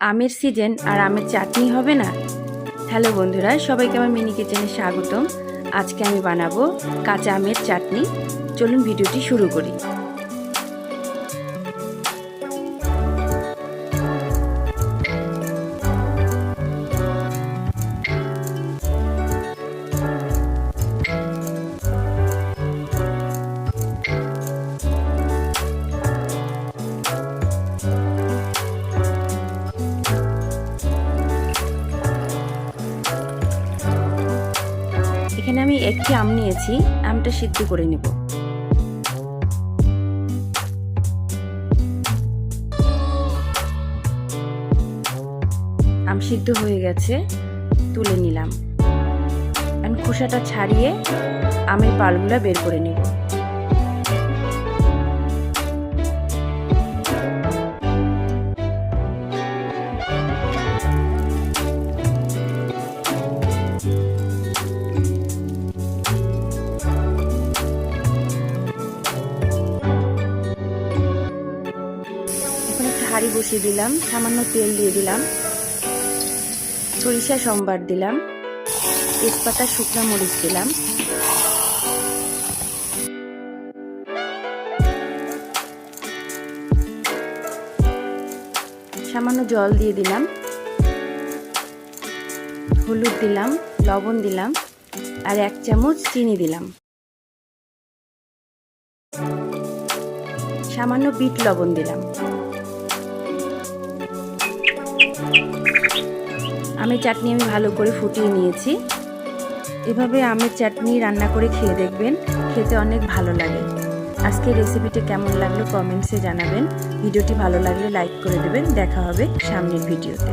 আমের সিজন আর আমের চাটনি হবে না। হ্যালো বন্ধুরা, সবাইকে আমার মিনি কিচেনে স্বাগতম। আজকে আমি বানাবো কাঁচা আমের চাটনি। চলুন ভিডিওটি শুরু করি। এখানে আমি একটি আম নিয়েছি, আমটা সিদ্ধ করে নেব। আম সিদ্ধ হয়ে গেছে, তুলে নিলাম। এখন খোসাটা ছাড়িয়ে আমের পালগুলো বের করে নেব। হাঁড়ি বসিয়ে দিলাম, সামান্য তেল দিয়ে দিলাম, সরিষা সম্বার দিলাম, তেজপাতা শুকনা মরিচ দিলাম, সামান্য জল দিয়ে দিলাম, হলুদ দিলাম, লবণ দিলাম আর 1 চামচ চিনি দিলাম। সামান্য বিট লবণ দিলাম। আমের চাটনি আমি ভালো করে ফুটিয়ে নিয়েছি। এভাবে আমের চাটনি রান্না করে খেয়ে দেখবেন, খেতে অনেক ভালো লাগে। আজকের রেসিপিটা কেমন লাগলো কমেন্টসে জানাবেন। ভিডিওটি ভালো লাগলে লাইক করে দেবেন। দেখা হবে সামনের ভিডিওতে।